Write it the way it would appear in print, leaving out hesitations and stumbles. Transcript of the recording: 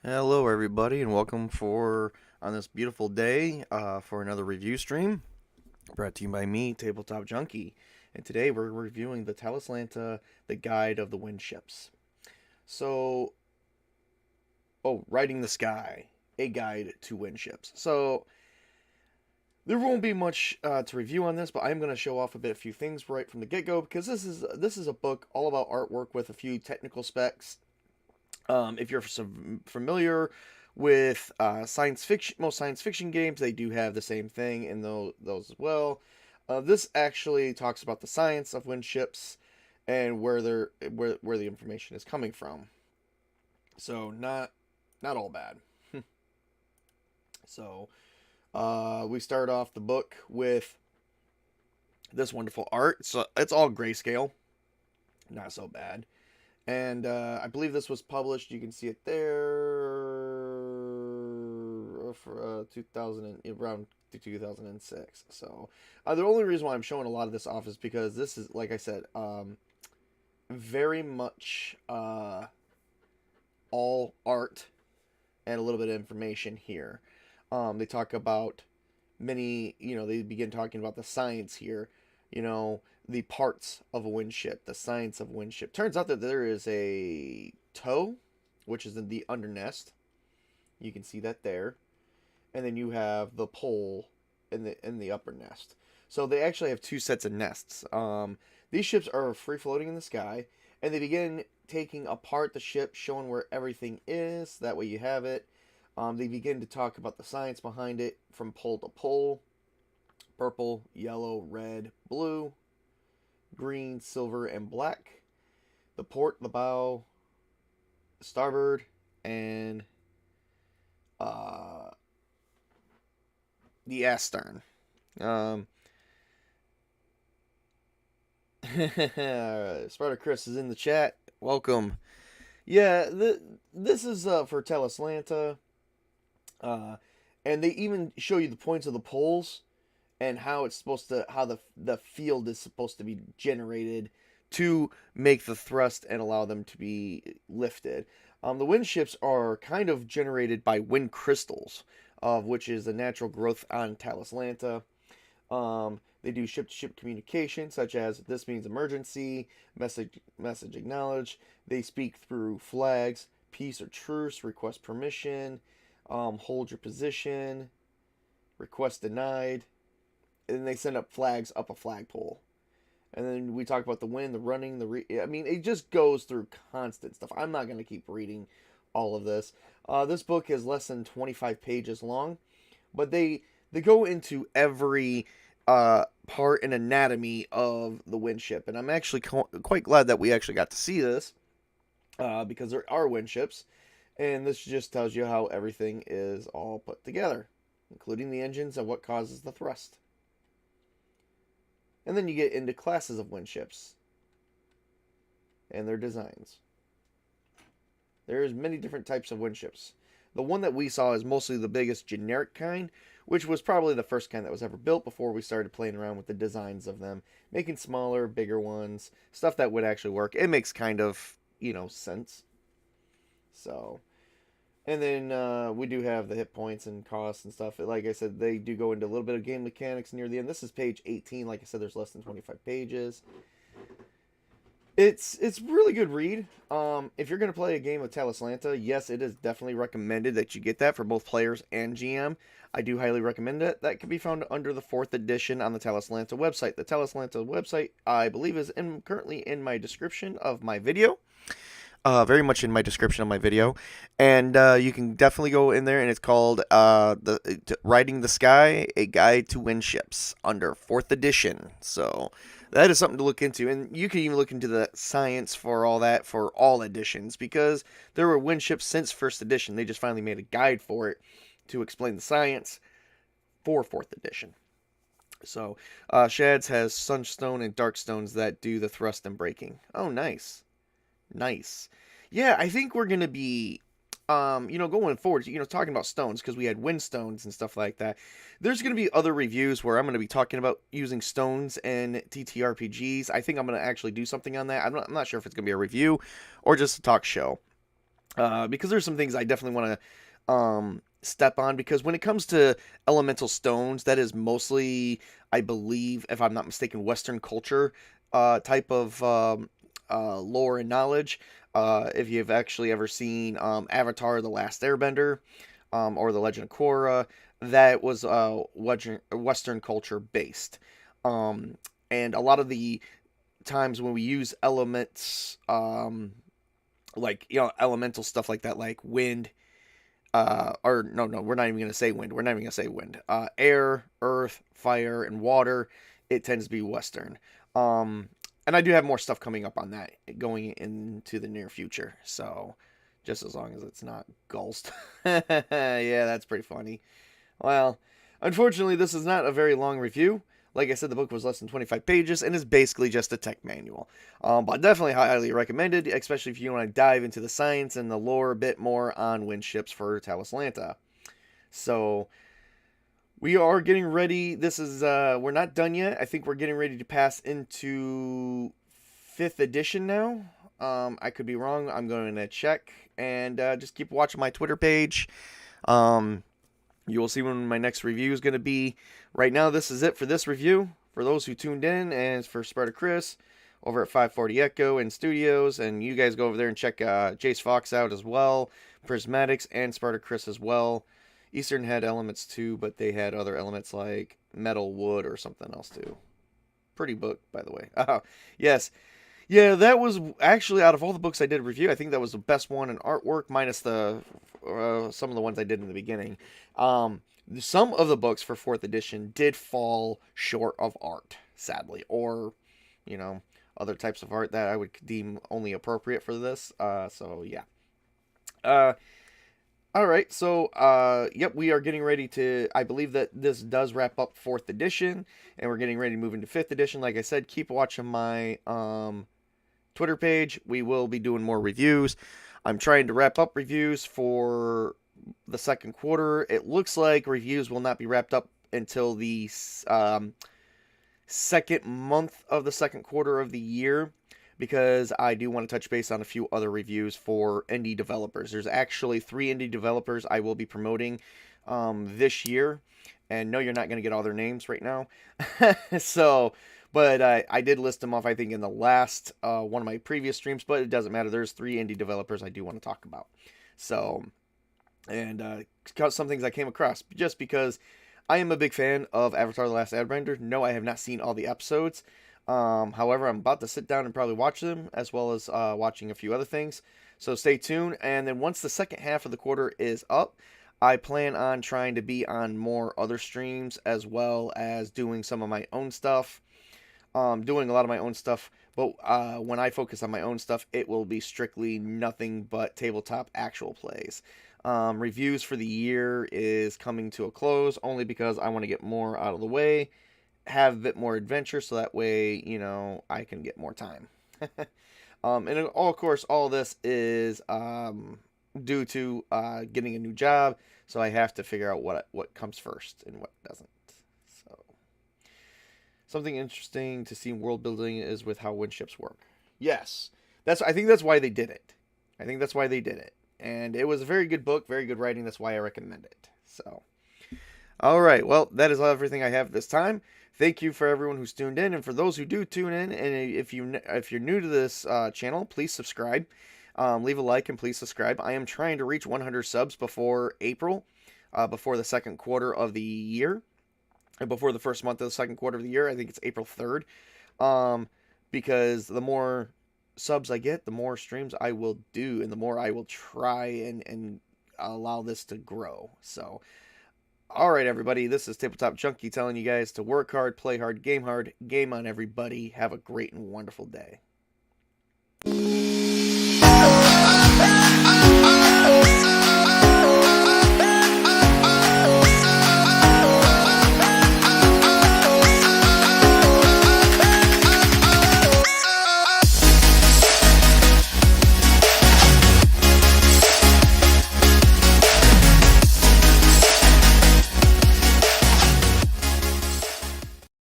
Hello, everybody, and welcome on this beautiful day for another review stream brought to you by me, Tabletop Junkie. And today we're reviewing the Talislanta, the Guide of the Windships. So, Riding the Sky, a guide to windships. So, there won't be much to review on this, but I'm going to show off a few things right from the get-go because this is a book all about artwork with a few technical specs. If you're familiar with science fiction, most science fiction games, they do have the same thing in those as well. This actually talks about the science of windships and where the information is coming from. So not all bad. So we start off the book with this wonderful art. So it's all grayscale, not so bad. And I believe this was published. You can see it there for 2000 around 2006. So the only reason why I'm showing a lot of this off is because this is, like I said, very much all art and a little bit of information here. They talk about they begin talking about the science here. The parts of a windship, the science of a windship. Turns out that there is a toe, which is in the undernest. You can see that there. And then you have the pole in the upper nest. So they actually have two sets of nests. These ships are free floating in the sky, and they begin taking apart the ship, showing where everything is. That way you have it. They begin to talk about the science behind it from pole to pole. Purple, yellow, red, blue, green, silver, and black. The port, the bow, starboard, and the astern. Sparta Chris is in the chat. Welcome. Yeah, this is for Talislanta. And they even show you the points of the poles and how the field is supposed to be generated to make the thrust and allow them to be lifted. The wind ships are kind of generated by wind crystals, which is a natural growth on Talislanta. They do ship-to-ship communication, such as this means emergency, message acknowledged. They speak through flags, peace or truce, request permission, hold your position, request denied. And then they send up flags up a flagpole. And then we talk about the wind, the running, it just goes through constant stuff. I'm not going to keep reading all of this. This book is less than 25 pages long, but they go into every part and anatomy of the windship. And I'm actually quite glad that we actually got to see this because there are windships. And this just tells you how everything is all put together, including the engines and what causes the thrust. And then you get into classes of windships and their designs. There's many different types of windships. The one that we saw is mostly the biggest generic kind, which was probably the first kind that was ever built before we started playing around with the designs of them, making smaller, bigger ones, stuff that would actually work. It makes kind of, sense. So, and then we do have the hit points and costs and stuff. Like I said, they do go into a little bit of game mechanics near the end. This is page 18. Like I said, there's less than 25 pages. It's really good read. If you're going to play a game of Talislanta, yes, it is definitely recommended that you get that for both players and GM. I do highly recommend it. That can be found under the 4th edition on the Talislanta website. The Talislanta website, I believe, is currently in my description of my video. Very much in my description of my video, and you can definitely go in there, and it's called Riding the Sky, A Guide to Windships, under 4th edition. So that is something to look into, and you can even look into the science for all that for all editions, because there were windships since 1st edition. They just finally made a guide for it to explain the science for 4th edition. So Shads has sunstone and darkstones that do the thrust and braking. Oh, nice. Nice. Yeah, I think we're going to be, going forward, talking about stones, because we had wind stones and stuff like that. There's going to be other reviews where I'm going to be talking about using stones in TTRPGs. I think I'm going to actually do something on that. I'm not sure if it's going to be a review or just a talk show. because there's some things I definitely want to step on, because when it comes to elemental stones, that is mostly, I believe, if I'm not mistaken, Western culture type of lore and knowledge. If you've actually ever seen Avatar: The Last Airbender, or The Legend of Korra, that was Western culture based. Um, and a lot of the times when we use elements, like, elemental stuff like that, like wind, or no, we're not even gonna say wind. We're not even gonna say wind. Air, earth, fire, and water. It tends to be Western. Um, and I do have more stuff coming up on that going into the near future. So, just as long as it's not Ghost. Yeah, that's pretty funny. Well, unfortunately, this is not a very long review. Like I said, the book was less than 25 pages and is basically just a tech manual. But definitely highly recommended, especially if you want to dive into the science and the lore a bit more on Windships for Talislanta. So, we are getting ready. This is, we're not done yet. I think we're getting ready to pass into 5th edition now. I could be wrong. I'm going to check. And just keep watching my Twitter page. You will see when my next review is going to be. Right now, this is it for this review. For those who tuned in, and for Sparta Chris over at 540 Echo and Studios, and you guys go over there and check Jace Fox out as well, Prismatics, and Sparta Chris as well. Eastern had elements too, but they had other elements like metal, wood, or something else too. Pretty book, by the way. Yes. Yeah, that was actually, out of all the books I did review, I think that was the best one in artwork, minus the some of the ones I did in the beginning. Some of the books for 4th edition did fall short of art, sadly, or, other types of art that I would deem only appropriate for this. So yeah. All right, so yep, we are getting ready to. I believe that this does wrap up 4th edition, and we're getting ready to move into 5th edition. Like I said, keep watching my Twitter page. We will be doing more reviews. I'm trying to wrap up reviews for the second quarter. It looks like reviews will not be wrapped up until the second month of the second quarter of the year, because I do want to touch base on a few other reviews for indie developers. There's actually 3 indie developers I will be promoting this year. And no, you're not going to get all their names right now. So, but I did list them off, I think, in the last one of my previous streams, but it doesn't matter. There's 3 indie developers I do want to talk about. So, and some things I came across, just because I am a big fan of Avatar: The Last Airbender. No, I have not seen all the episodes. However, I'm about to sit down and probably watch them, as well as watching a few other things. So stay tuned. And then once the second half of the quarter is up, I plan on trying to be on more other streams, as well as doing some of my own stuff. Doing a lot of my own stuff. But when I focus on my own stuff, it will be strictly nothing but tabletop actual plays. Reviews for the year is coming to a close, only because I want to get more out of the way, have a bit more adventure, so that way, I can get more time. And of course, all this is due to getting a new job, so I have to figure out what comes first and what doesn't. So, something interesting to see in world building is with how Windships work. Yes, I think that's why they did it. And it was a very good book, very good writing. That's why I recommend it. So, all right. Well, that is everything I have this time. Thank you for everyone who's tuned in, and for those who do tune in, and if you're new to this channel, please subscribe. Leave a like and please subscribe. I am trying to reach 100 subs before April, before the second quarter of the year, and before the first month of the second quarter of the year. I think it's April 3rd, because the more subs I get, the more streams I will do, and the more I will try and allow this to grow. So, all right, everybody, this is Tabletop Junkie telling you guys to work hard, play hard, game on, everybody. Have a great and wonderful day.